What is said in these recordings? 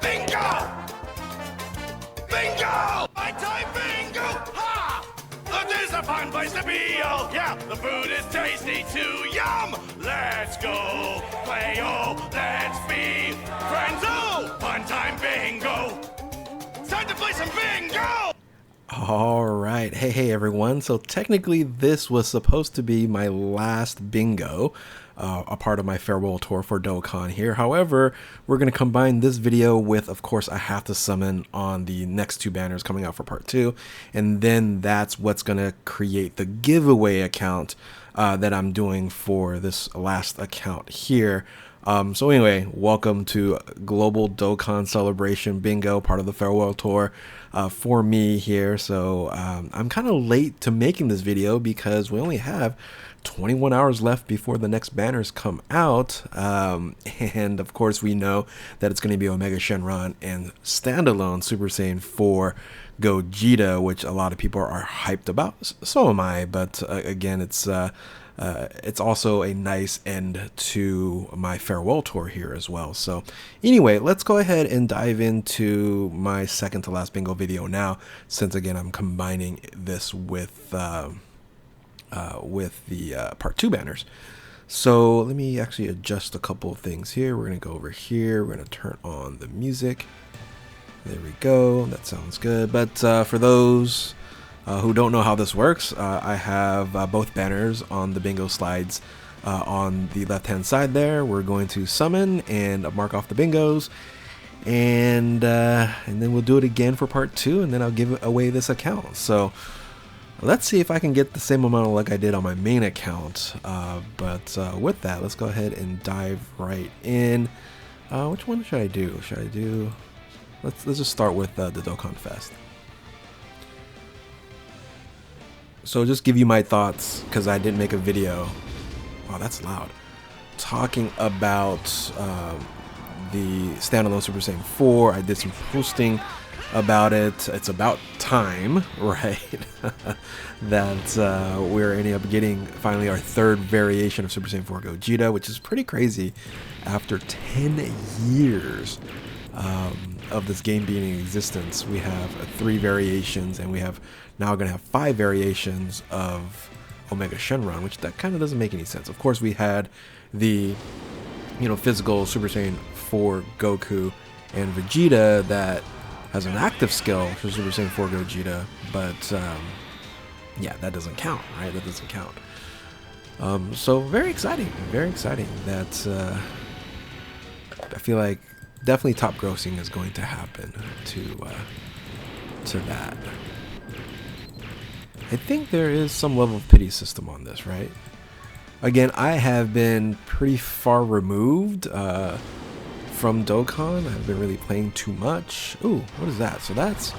Bingo! Bingo! My time bingo! Ha! This is a fun place to be, oh yeah! The food is tasty too, yum! Let's go play, oh, let's be friends, oh! Fun time bingo! It's time to play some bingo! All right. Hey everyone. So technically this was supposed to be my last bingo, a part of my farewell tour for Dokkan here. However, we're going to combine this video with, of course, I have to summon on the next two banners coming out for part 2. And then that's what's going to create the giveaway account that I'm doing for this last account here. So anyway, welcome to Global Dokkan Celebration Bingo, part of the Farewell Tour for me here. So I'm kind of late to making this video because we only have 21 hours left before the next banners come out. And of course we know that it's going to be Omega Shenron and standalone Super Saiyan 4 Gogeta, which a lot of people are hyped about. So am I, but again, it's also a nice end to my farewell tour here as well. So anyway, let's go ahead and dive into my second to last bingo video now, since again I'm combining this with the part 2 banners. So let me actually adjust a couple of things here. We're gonna go over here, we're gonna turn on the music. There we go, that sounds good. But for those who don't know how this works, I have both banners on the bingo slides on the left hand side there. We're going to summon and mark off the bingos, and then we'll do it again for part 2, and then I'll give away this account. So let's see if I can get the same amount of luck I did on my main account. But with that, let's go ahead and dive right in. Which one should I do? Let's just start with the Dokkan Fest. So just give you my thoughts, because I didn't make a video. Wow, that's loud. Talking about the standalone Super Saiyan 4. I did some posting about it. It's about time, right? that we're ending up getting finally our third variation of Super Saiyan 4 Gogeta, which is pretty crazy. After 10 years of this game being in existence, we have 3 variations, and we have now going to have 5 variations of Omega Shenron, which that kind of doesn't make any sense. Of course, we had the physical Super Saiyan 4 Goku and Vegeta that has an active skill for Super Saiyan 4 Gogeta, but yeah, that doesn't count, right? That doesn't count. So very exciting that I feel like definitely top grossing is going to happen to that. I think there is some level of pity system on this, right? Again, I have been pretty far removed from Dokkan. I haven't been really playing too much. Ooh, what is that? So that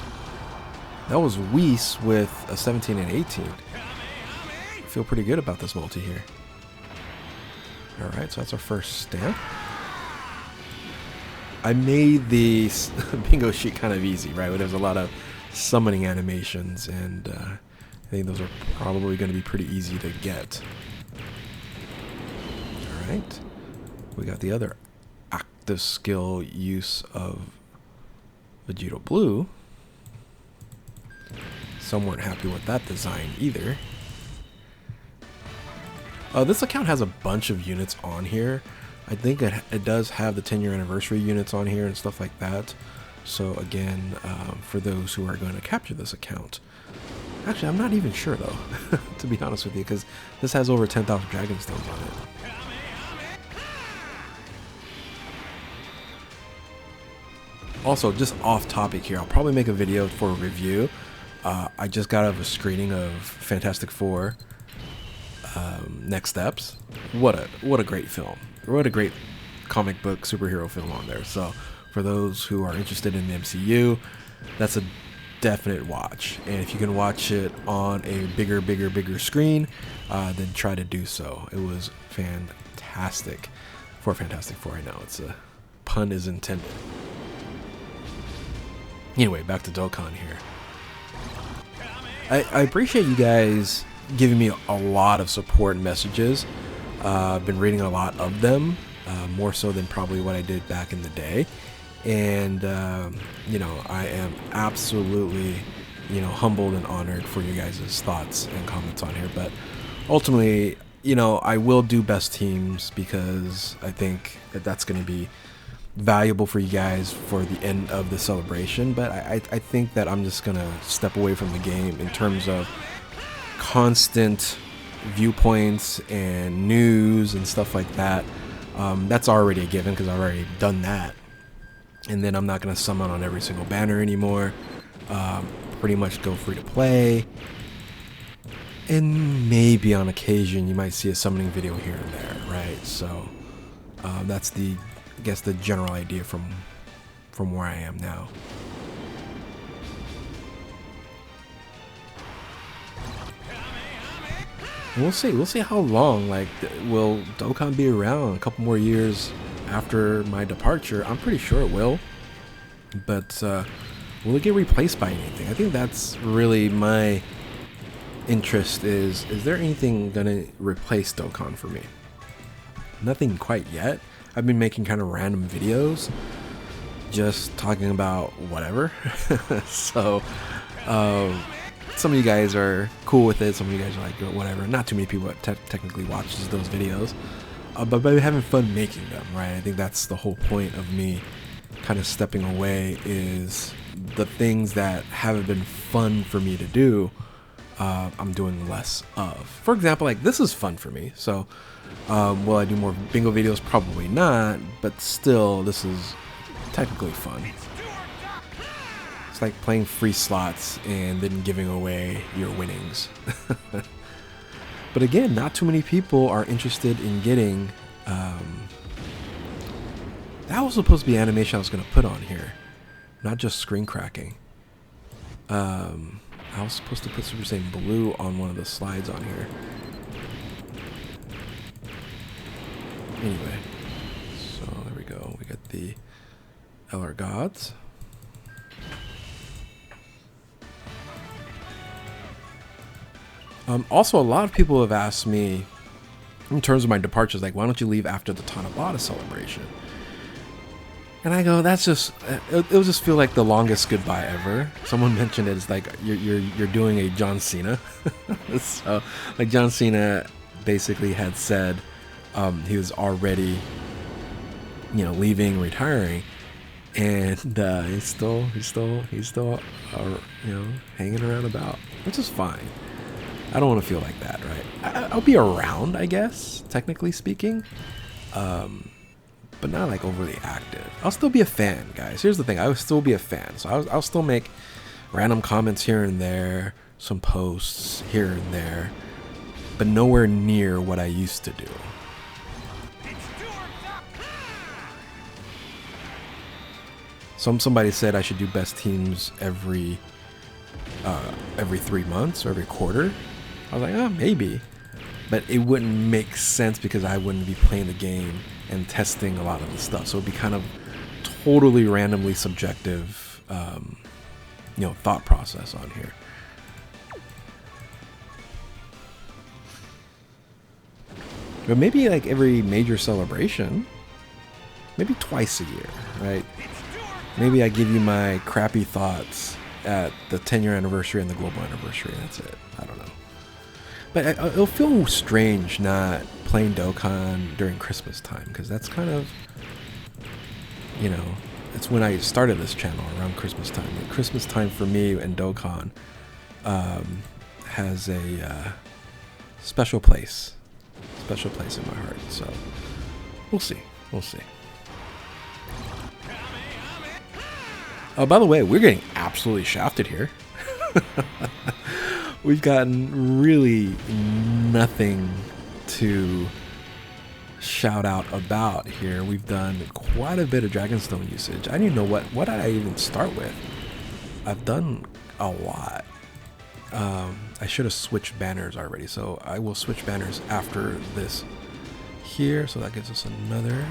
was Whis with a 17 and 18. I feel pretty good about this multi here. Alright, so that's our first stamp. I made the bingo sheet kind of easy, right? There's a lot of summoning animations, and I think those are probably going to be pretty easy to get. Alright, we got the other active skill use of Vegeta Blue. Some weren't happy with that design either. This account has a bunch of units on here. I think it does have the 10-year anniversary units on here and stuff like that. So again, for those who are going to capture this account, actually I'm not even sure though, to be honest with you, because this has over 10,000 Dragon Stones on it. Also, just off topic here, I'll probably make a video for a review. I just got out of a screening of Fantastic Four Next Steps. What a great film. What a great comic book superhero film on there. So for those who are interested in the MCU, that's a definite watch. And if you can watch it on a bigger screen, then try to do so. It was fantastic for Fantastic Four. I know it's a pun is intended. Anyway, back to Dokkan here. I appreciate you guys giving me a lot of support messages. I've been reading a lot of them, more so than probably what I did back in the day. And you know, I am absolutely, you know, humbled and honored for you guys' thoughts and comments on here. But ultimately, you know, I will do best teams because I think that that's going to be valuable for you guys for the end of the celebration. But I think that I'm just going to step away from the game in terms of constant viewpoints and news and stuff like that. That's already a given because I've already done that. And then I'm not going to summon on every single banner anymore. Pretty much go free to play. And maybe on occasion you might see a summoning video here and there, right? So that's the, I guess, the general idea from where I am now. And we'll see how long, like, will Dokkan be around? A couple more years after my departure? I'm pretty sure it will. But will it get replaced by anything? I think that's really my interest. Is there anything gonna replace Dokkan for me? Nothing quite yet. I've been making kind of random videos, just talking about whatever. So some of you guys are cool with it. Some of you guys are like, whatever. Not too many people technically watches those videos, but we're having fun making them, right? I think that's the whole point of me kind of stepping away, is the things that haven't been fun for me to do, I'm doing less of. For example, like, this is fun for me. So will I do more bingo videos? Probably not, but still, this is technically fun. It's like playing free slots and then giving away your winnings. But again, not too many people are interested in getting... that was supposed to be animation I was going to put on here, not just screen cracking. I was supposed to put Super Saiyan Blue on one of the slides on here. Anyway, so there we go. We got the LR Gods. Also, a lot of people have asked me, in terms of my departures, like, why don't you leave after the Tanabata celebration? And I go, that's just, it'll just feel like the longest goodbye ever. Someone mentioned it, it's like you're doing a John Cena. So, like, John Cena basically had said he was already, you know, leaving, retiring, and he's still you know, hanging around about, which is fine. I don't want to feel like that, right? I'll be around, I guess, technically speaking, but not like overly active. I'll still be a fan, guys. Here's the thing: I will still be a fan, so I'll still make random comments here and there, some posts here and there, but nowhere near what I used to do. Somebody said I should do best teams every 3 months or every quarter. I was like, oh, maybe, but it wouldn't make sense because I wouldn't be playing the game and testing a lot of the stuff. So it'd be kind of totally randomly subjective, you know, thought process on here. But maybe like every major celebration, maybe twice a year, right? Maybe I give you my crappy thoughts at the 10-year anniversary and the global anniversary. That's it. I don't know. But it'll feel strange not playing Dokkan during Christmas time, because that's kind of, you know, it's when I started this channel, around Christmas time. And Christmas time for me and Dokkan has a special place in my heart. So we'll see. Oh, by the way, we're getting absolutely shafted here. We've gotten really nothing to shout out about here. We've done quite a bit of Dragonstone usage. I don't even know what did I even start with. I've done a lot. I should have switched banners already, so I will switch banners after this here. So that gives us another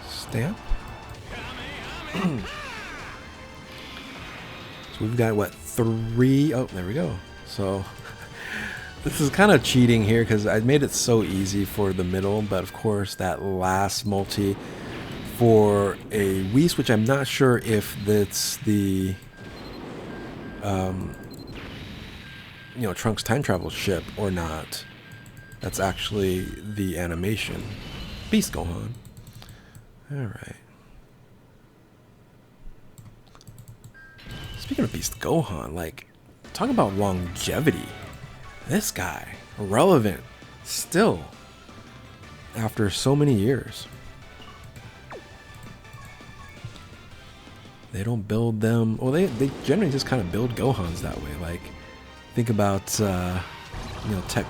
stamp. So we've got what, 3? Oh, there we go. So this is kind of cheating here because I made it so easy for the middle, but of course that last multi for a Whis, which I'm not sure if that's the you know, Trunks time travel ship or not. That's actually the animation. Beast Gohan. Alright. Speaking of Beast Gohan, like, talk about longevity. This guy, relevant, still, after so many years. They don't build them, well, they generally just kind of build Gohans that way. Like, think about, you know, tech,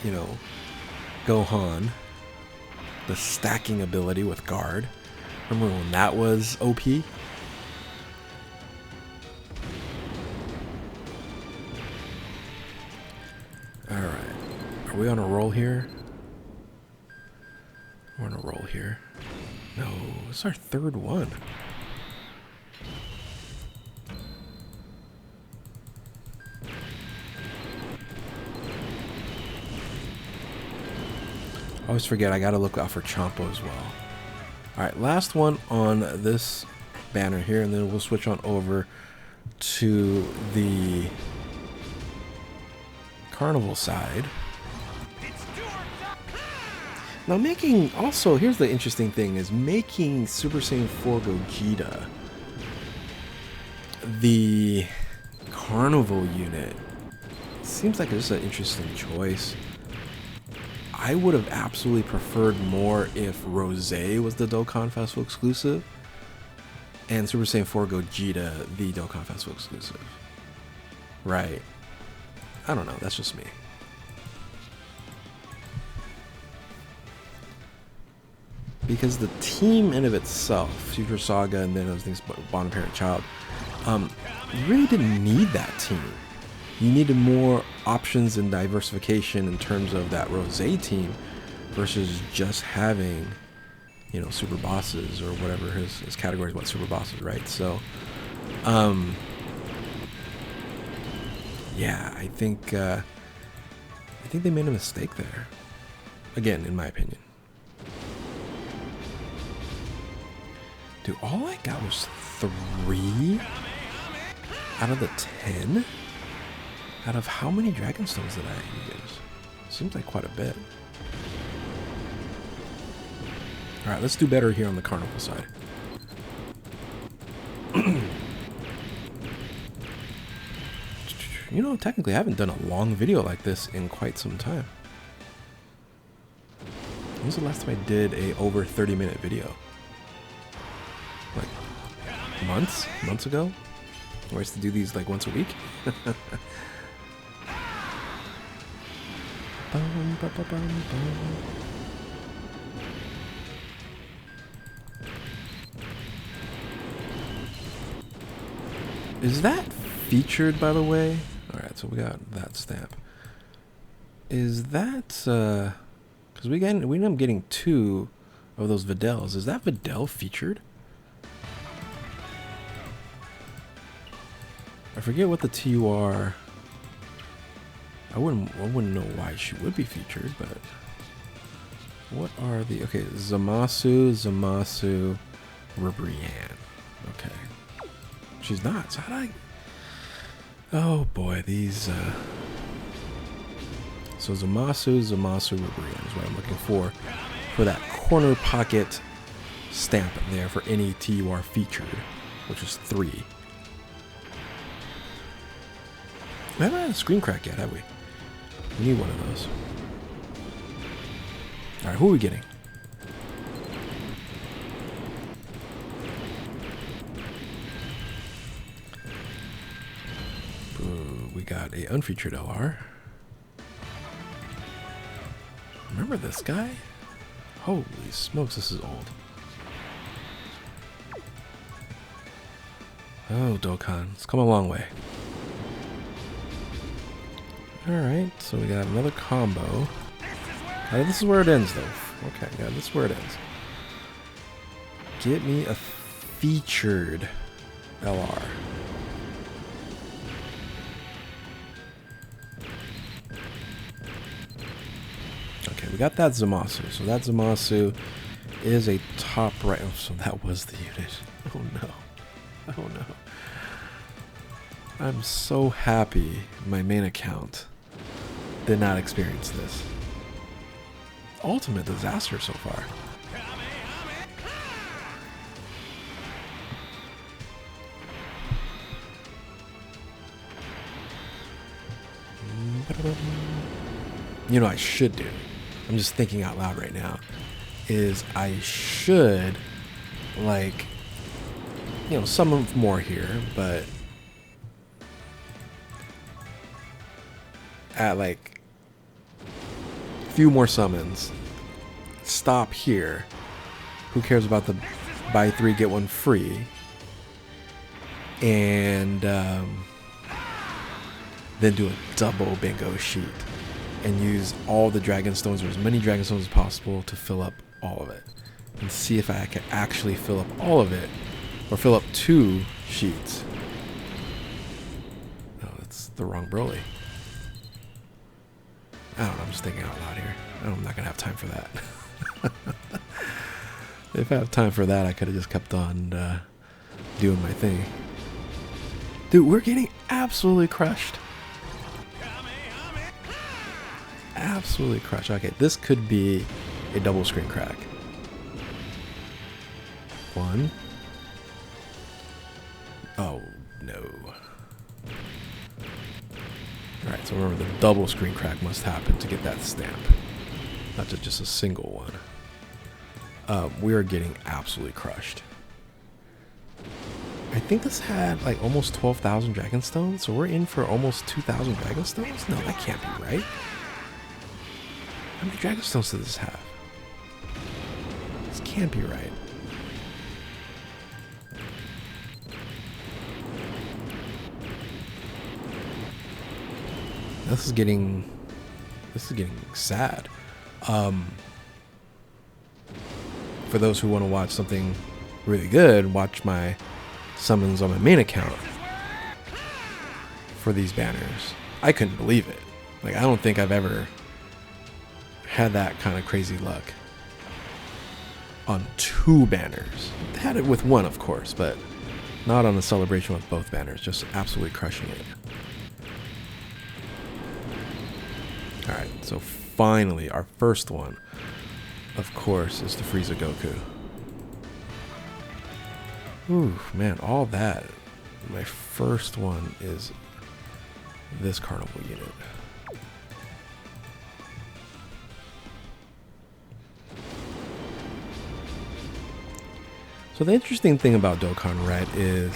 you know, Gohan, the stacking ability with guard. Remember when that was OP? Alright, are we on a roll here? We're on a roll here. No, it's our third one. I always forget I gotta look out for Champo as well. Alright, last one on this banner here, and then we'll switch on over to the Carnival side. Now making, also, here's the interesting thing, is making Super Saiyan 4 Gogeta the Carnival unit seems like it's an interesting choice. I would have absolutely preferred more if Rose was the Dokkan Festival exclusive and Super Saiyan 4 Gogeta the Dokkan Festival exclusive. Right. I don't know, that's just me. Because the team in of itself, Future Saga and then those things, Bond and Parent Child, you really didn't need that team. You needed more options and diversification in terms of that Rose team versus just having, you know, super bosses or whatever his category is, what super bosses, right? So, yeah, I think they made a mistake there. Again, in my opinion. Dude, all I got was 3 out of the 10? Out of how many Dragon Stones did I use? Seems like quite a bit. Alright, let's do better here on the Carnival side. You know, technically I haven't done a long video like this in quite some time. When was the last time I did a over 30-minute video? Like months ago? Where I used to do these like once a week? Is that featured, by the way? Alright, so we got that stamp. Is that, because we ended up getting 2 of those Videls. Is that Videl featured? I forget what the TUR. I wouldn't know why she would be featured, but what are the, okay, Zamasu, Ribrianne. Okay. She's not. So how did I, oh boy, these so Zamasu, Ribrianne is what I'm looking for that corner pocket stamp there for any TUR featured, which is 3. We haven't had a screen crack yet, have we? We need one of those. Alright, who are we getting? Ooh, we got a unfeatured LR. Remember this guy? Holy smokes, this is old. Oh, Dokan, it's come a long way. Alright, so we got another combo. This is where it ends, though. Okay, yeah, this is where it ends. Get me a featured LR. Okay, we got that Zamasu. So that Zamasu is a top right. Oh, so that was the unit. Oh no. Oh no. I'm so happy my main account did not experience this. Ultimate disaster so far. You know, I should do. I'm just thinking out loud right now. Is I should, like, you know, some more here, but at like a few more summons, stop here. Who cares about the buy 3 get 1 free? And then do a double bingo sheet and use all the dragon stones, or as many dragon stones as possible, to fill up all of it, and see if I can actually fill up all of it, or fill up 2 sheets. Oh, that's the wrong Broly. I don't know, I'm just thinking out loud here. I'm not gonna have time for that. If I have time for that, I could have just kept on doing my thing. Dude, we're getting absolutely crushed. Absolutely crushed. Okay, this could be a double screen crack. 1. Oh, no. Alright, so remember, the double screen crack must happen to get that stamp. Not just a single one. We are getting absolutely crushed. I think this had like almost 12,000 dragon stones, so we're in for almost 2,000 dragon stones? No, that can't be right. How many dragon stones does this have? This can't be right. This is getting sad. For those who want to watch something really good, watch my summons on my main account for these banners. I couldn't believe it. Like, I don't think I've ever had that kind of crazy luck on 2 banners. Had it with 1, of course, but not on a celebration with both banners. Just absolutely crushing it. Alright, so finally, our first one, of course, is the Frieza Goku. Ooh, man, all that. My first one is this Carnival unit. So the interesting thing about Dokkan, right, is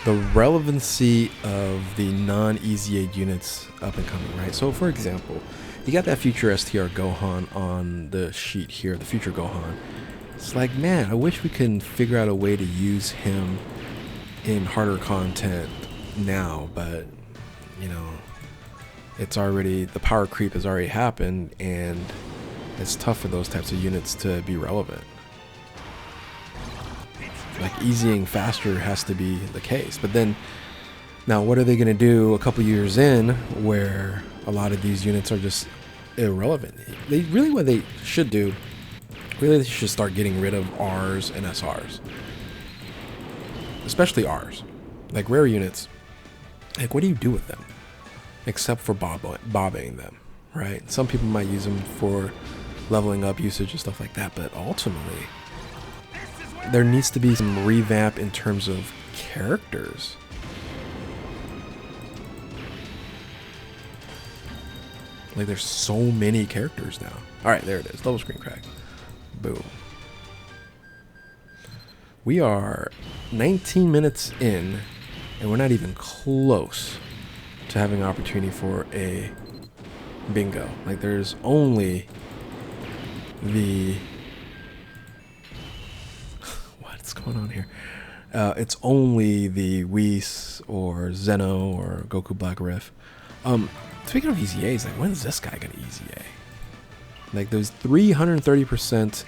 the relevancy of the non-EZA units up and coming, right? So for example, you got that future STR Gohan on the sheet here, the future Gohan. It's like, man, I wish we can figure out a way to use him in harder content now, but, you know, it's already, the power creep has already happened, and it's tough for those types of units to be relevant. Like, easying faster has to be the case. But then, now what are they going to do a couple years in where a lot of these units are just irrelevant? They really, what they should do, really they should start getting rid of Rs and SRs. Especially Rs. Like, rare units, like, what do you do with them? Except for bobbing them, right? Some people might use them for leveling up usage and stuff like that, but ultimately, there needs to be some revamp in terms of characters. Like, there's so many characters now. Alright, there it is. Double screen crack. Boom. We are 19 minutes in, and we're not even close to having an opportunity for a bingo. Like, there's only the... What's going on here? It's only the Whis or Zeno or Goku Black Riff. Speaking of EZAs, like, when's this guy gonna EZA? Like, there's 330%.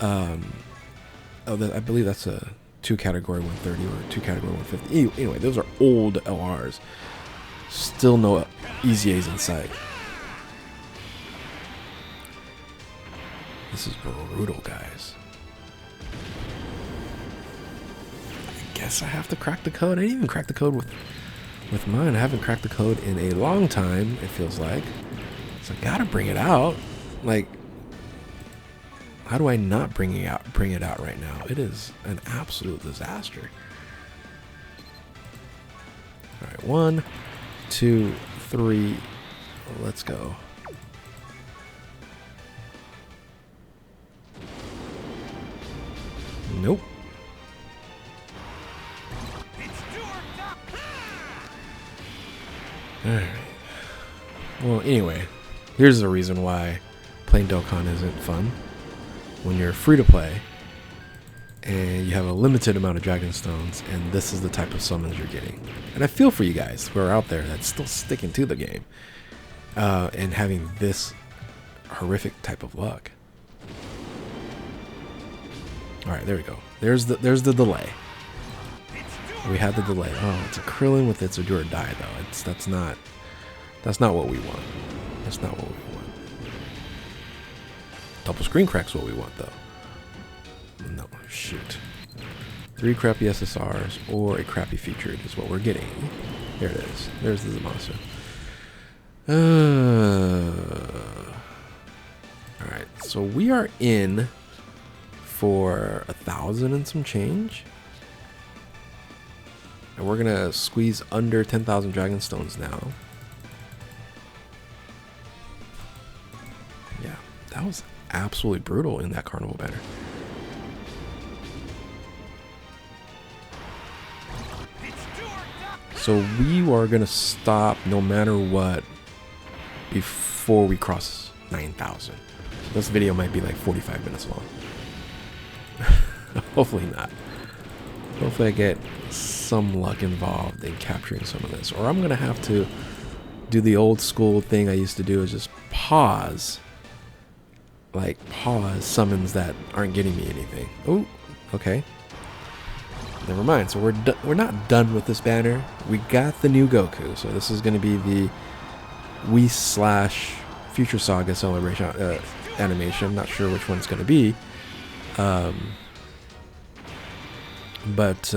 I believe that's a 2 category 130 or 2 category 150. Anyway, those are old LRs. Still no EZAs in sight. This is brutal, guys. I guess I have to crack the code. I didn't even crack the code with mine. I haven't cracked the code in a long time, it feels like. So I gotta bring it out. Like, how do I not bring it out right now? It is an absolute disaster. All right, 1, 2, 3. Let's go. Nope. Alright. Well, anyway, here's the reason why playing Dokkan isn't fun. When you're free to play and you have a limited amount of Dragon Stones, and this is the type of summons you're getting. And I feel for you guys who are out there that's still sticking to the game and having this horrific type of luck. All right, there we go. There's the delay. We had the delay. Oh, it's a Krillin with its a do or die though. That's not what we want. That's not what we want. Double screen crack's what we want though. No, shoot. 3 crappy SSRs or a crappy featured is what we're getting. There it is. There's the Zamasu. All right, so we are in for 1,000 and some change, and we're gonna squeeze under 10,000 Dragon Stones now. Yeah, that was absolutely brutal in that Carnival banner. So we are gonna stop no matter what before we cross 9,000. This video might be like 45 minutes long. Hopefully not. Hopefully I get some luck involved in capturing some of this. Or I'm going to have to do the old school thing I used to do, is just pause. Like, pause summons that aren't getting me anything. Oh, okay. Never mind. So we're not done with this banner. We got the new Goku. So this is going to be the Wii / Future Saga celebration animation. Not sure which one it's going to be. But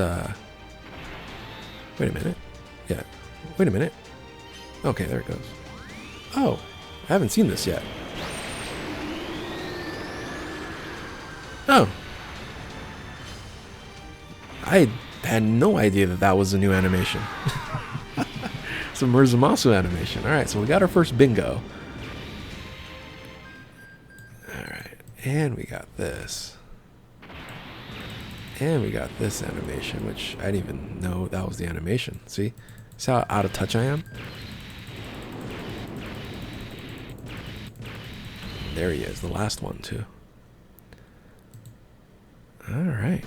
wait a minute. Yeah. Wait a minute. Okay, there it goes. Oh, I haven't seen this yet. Oh. I had no idea that that was a new animation. It's a Murzamasu animation. All right, so we got our first bingo. All right, and we got this. And we got this animation, which I didn't even know that was the animation. See how out of touch I am? There he is, the last one too. All right.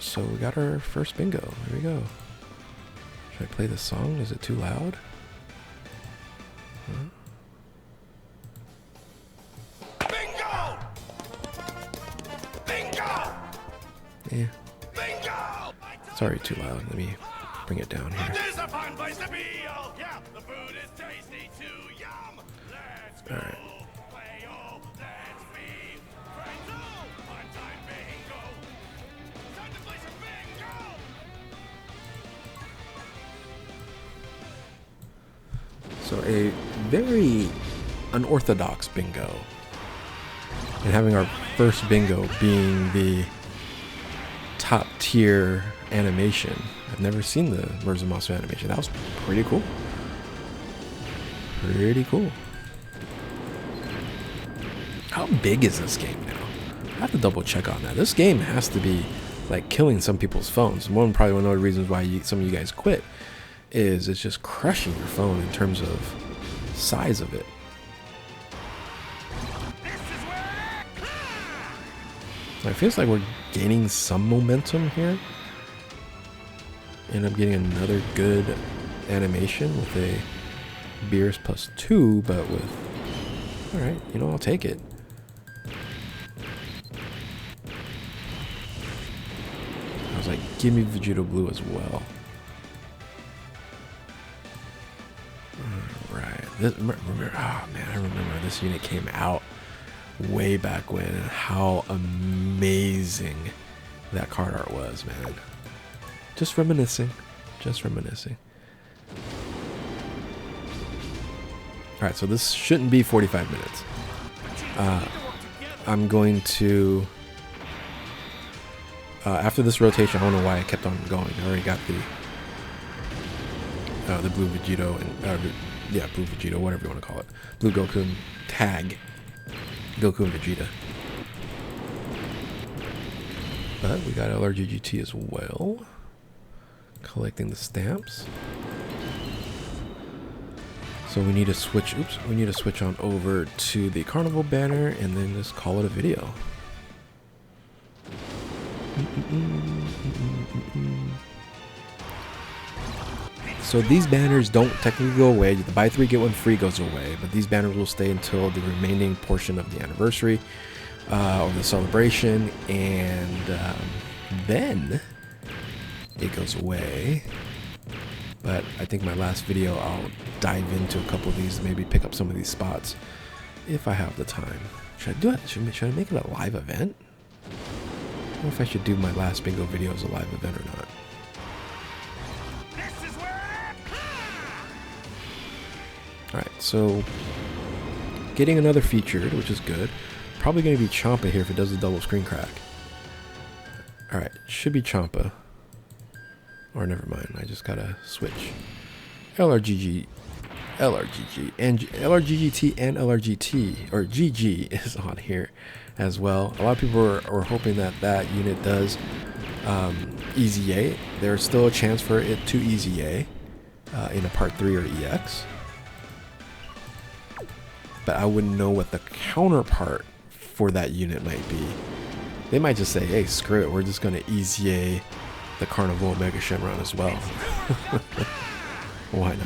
So we got our first bingo. Here we go. Should I play the song? Is it too loud? Huh? Bingo! Bingo! Yeah. Bingo! It's already too loud. Let me bring it down here. This is a fun place to be. Oh, yeah, the food is tasty too. Yum! Let's go. All right. Play, oh, let's be friends. Oh, fun time bingo. Time to play some bingo. So a very unorthodox bingo. And having our first bingo being the top tier animation. I've never seen the Murzamasu animation. That was pretty cool. Pretty cool. How big is this game now? I have to double check on that. This game has to be like killing some people's phones. Probably one of the reasons why some of you guys quit is it's just crushing your phone in terms of size of it. It feels like we're gaining some momentum here. End up getting another good animation with a Beers +2, but with... Alright, you know, I'll take it. I was like, give me Vegeta Blue as well. Alright, remember, oh man, I remember this unit came out way back when, and how amazing that card art was, man. Just reminiscing. Just reminiscing. Alright, so this shouldn't be 45 minutes. I'm going to... after this rotation, I don't know why I kept on going. I already got the blue Vegito, and yeah, blue Vegito, whatever you want to call it. Blue Goku tag. Goku and Vegeta. But we got LRGGT as well. Collecting the stamps. So we need to switch, oops, we need to switch on over to the Carnival banner and then just call it a video. So these banners don't technically go away. The buy 3 get 1 free goes away, but these banners will stay until the remaining portion of the anniversary or the celebration, and then it goes away. But I think my last video I'll dive into a couple of these, maybe pick up some of these spots if I have the time. Should I do it? Should I make it a live event? I don't know if I should do my last bingo video as a live event or not. Alright, so getting another featured, which is good. Probably going to be Champa here if it does the double screen crack. Alright, should be Champa. Or never mind, I just gotta switch. LRGGT and LRGGT and LRGT, or GG is on here as well. A lot of people are hoping that that unit does Easy A. There's still a chance for it to Easy A in a Part 3 or EX. But I wouldn't know what the counterpart for that unit might be. They might just say, hey, screw it, we're just going to Easy A the Carnival Mega Shenron as well. Why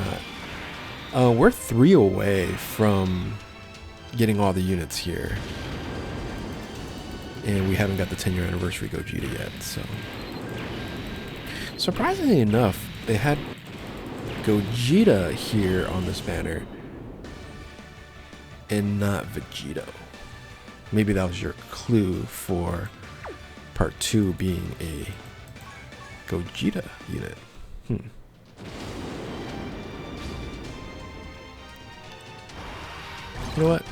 not? We're 3 away from getting all the units here. And we haven't got the 10-year anniversary Gogeta yet, so... Surprisingly enough, they had Gogeta here on this banner and not Vegito. Maybe that was your clue for Part 2 being a Gogeta unit. You know what?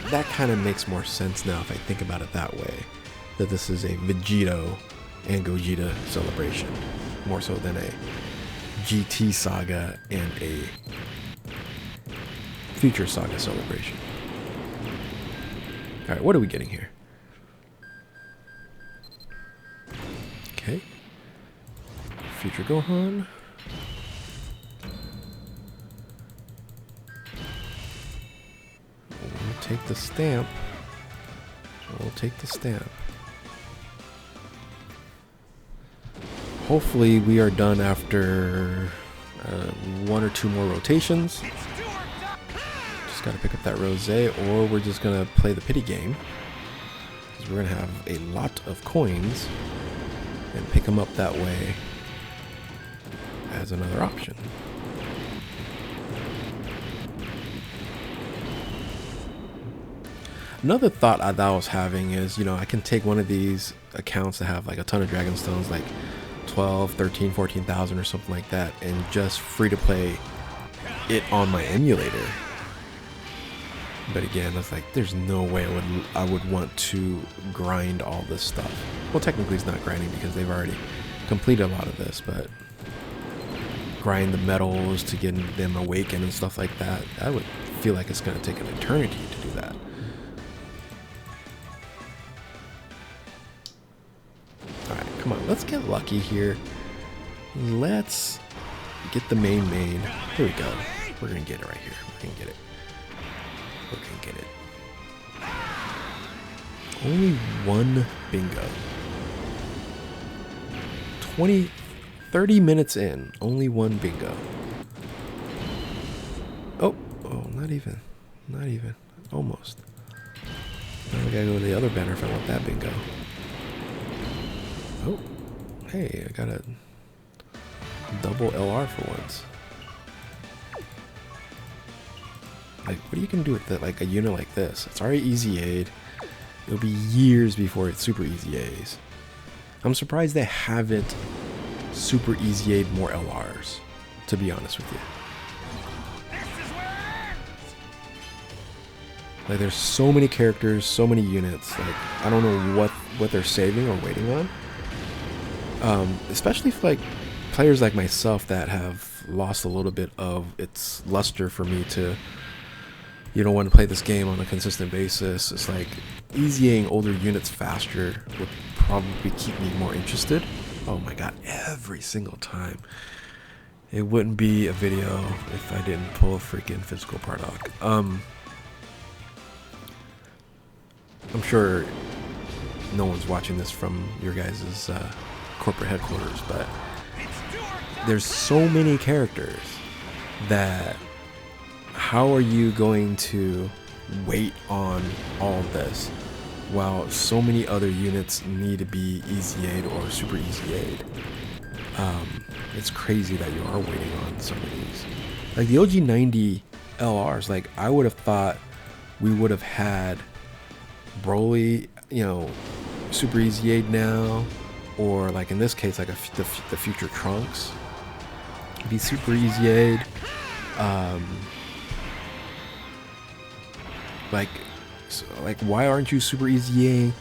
That kind of makes more sense now if I think about it that way. That this is a Vegito and Gogeta celebration. More so than a GT Saga and a Future Saga celebration. Alright, what are we getting here? Okay. Future Gohan. We'll take the stamp. We'll take the stamp. Hopefully we are done after 1 or 2 more rotations. Just gotta pick up that rosé, or we're just gonna play the pity game. Because we're gonna have a lot of coins and pick them up that way as another option. Another thought that I was having is, you know, I can take one of these accounts that have like a ton of Dragon Stones, like 12, 13, 14,000 or something like that, and just free to play it on my emulator. But again, it's like there's no way I would want to grind all this stuff. Well, technically it's not grinding because they've already completed a lot of this, but grind the medals to get them awakened and stuff like that, I would feel like it's going to take an eternity to do that. Alright, come on, let's get lucky here. Let's get the main. Here we go. We're going to get it right here. We're going to get it. We're going to get it. Only 1 bingo. 30 minutes in, only 1 bingo. Oh, not even. Almost. Now I gotta go to the other banner if I want that bingo. Oh, hey, I got a double LR for once. Like, what are you gonna do with that? Like a unit like this? It's already easy aid. It'll be years before it's super easy A's. I'm surprised they haven't super easy aid more LRs, to be honest with you. Like, there's so many characters, so many units. Like, I don't know what they're saving or waiting on. Especially for like players like myself that have lost a little bit of its luster for me to, you know, want to play this game on a consistent basis. It's like easying older units faster would probably keep me more interested. Oh my god, every single time. It wouldn't be a video if I didn't pull a freaking physical Bardock. I'm sure no one's watching this from your guys' corporate headquarters, but there's so many characters that how are you going to wait on all of this while so many other units need to be easy aid or super easy aid? It's crazy that you are waiting on some of these. Like the OG90 LRs, like I would have thought we would have had Broly, you know, super easy aid now, or like in this case, like the future Trunks be super easy aid. Like why aren't you super easy aid?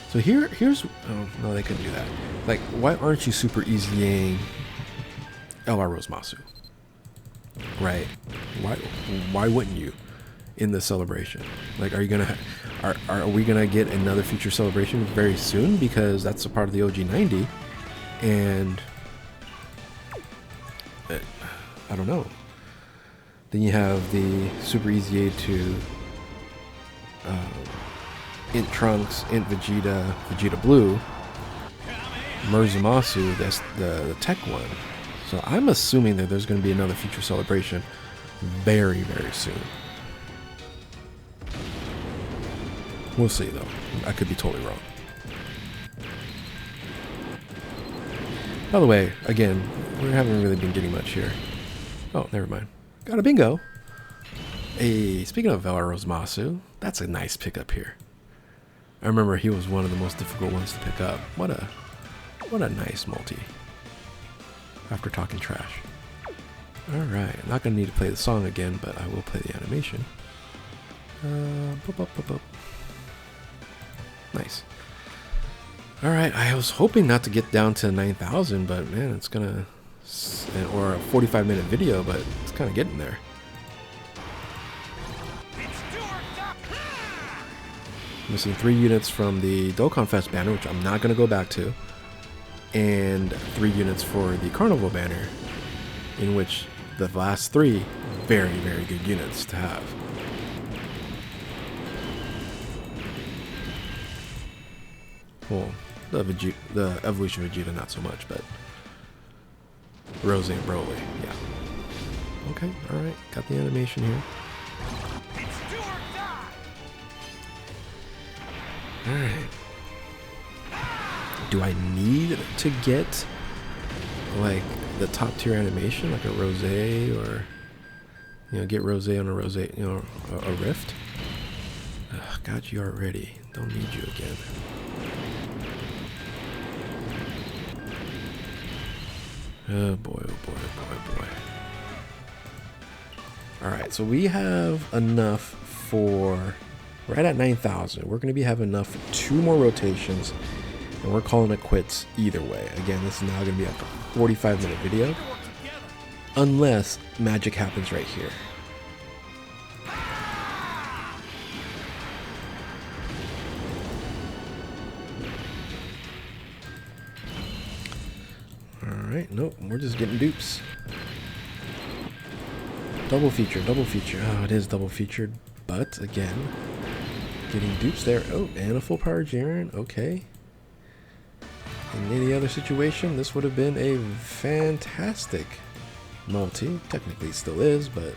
So here's oh no, they couldn't do that. Like, why aren't you super easy aid LR Rose Masu? Right? Why wouldn't you in the celebration? Like, are you gonna are we gonna get another future celebration very soon? Because that's a part of the OG90, and I don't know. Then you have the super easy aid to Int Trunks, Int Vegeta, Vegeta Blue, Murzumasu, that's the tech one. So I'm assuming that there's going to be another future celebration very, very soon. We'll see though. I could be totally wrong. By the way, again, we haven't really been getting much here. Oh, never mind. Got a bingo. Hey, speaking of Valros Masu, that's a nice pickup here. I remember he was one of the most difficult ones to pick up. What a nice multi. After talking trash. Alright, I'm not going to need to play the song again, but I will play the animation. Nice. Alright, I was hoping not to get down to 9,000, but man, it's gonna... or a 45-minute video, but it's kind of getting there. Missing 3 units from the Dokkan Fest banner, which I'm not going to go back to, and 3 units for the Carnival banner, in which the last 3 very, very good units to have. Well, the Evolution Vegeta not so much, but Rose and Broly, yeah. Okay, alright, got the animation here. Alright. Do I need to get like the top tier animation, like a Rose, or get Rose on a Rose, a Rift? Ugh, got you already. Don't need you again. Oh boy, oh boy, oh boy, oh boy. Alright, so we have enough for right at 9,000. We're going to be having enough for 2 more rotations, and we're calling it quits either way. Again, this is now going to be like a 45-minute video, unless magic happens right here. Alright, nope, we're just getting dupes. Double feature, double feature. Oh, it is double featured, but again, getting dupes there. Oh, and a full power Jiren. Okay. In any other situation, this would have been a fantastic multi. Technically, it still is, but.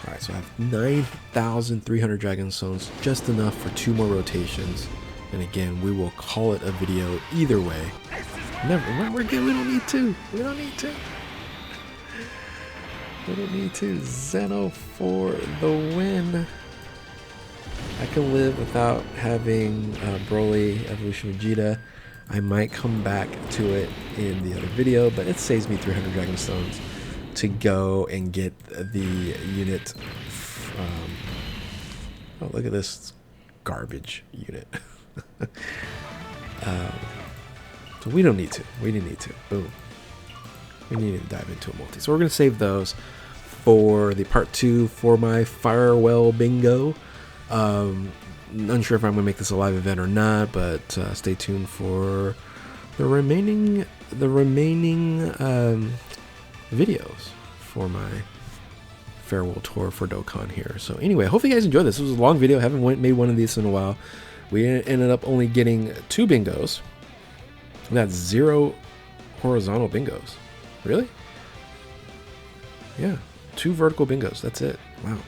Alright, so I have 9,300 Dragon Stones, just enough for 2 more rotations. And again, we will call it a video either way. Never. We're good. We don't need to. We don't need to. We don't need to. Zeno for the win. I can live without having Broly Evolution Vegeta. I might come back to it in the other video, but it saves me 300 Dragon Stones to go and get the unit. Oh, look at this garbage unit. So we don't need to. We didn't need to. Boom. We need to dive into a multi. So we're going to save those for the part 2 for my Farwell Bingo. Unsure if I'm going to make this a live event or not, but stay tuned for the remaining videos for my Farewell Tour for Dokkan here. So anyway, hopefully you guys enjoyed this. This was a long video. I haven't made one of these in a while. We ended up only getting 2 bingos. And that's 0 horizontal bingos. Really? Yeah, 2 vertical bingos. That's it. Wow.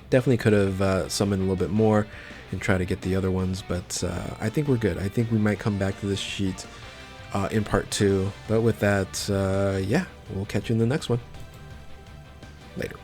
Definitely could have summoned a little bit more and try to get the other ones, but I think we're good. I think we might come back to this sheet in part 2. But with that, yeah, we'll catch you in the next one. Later.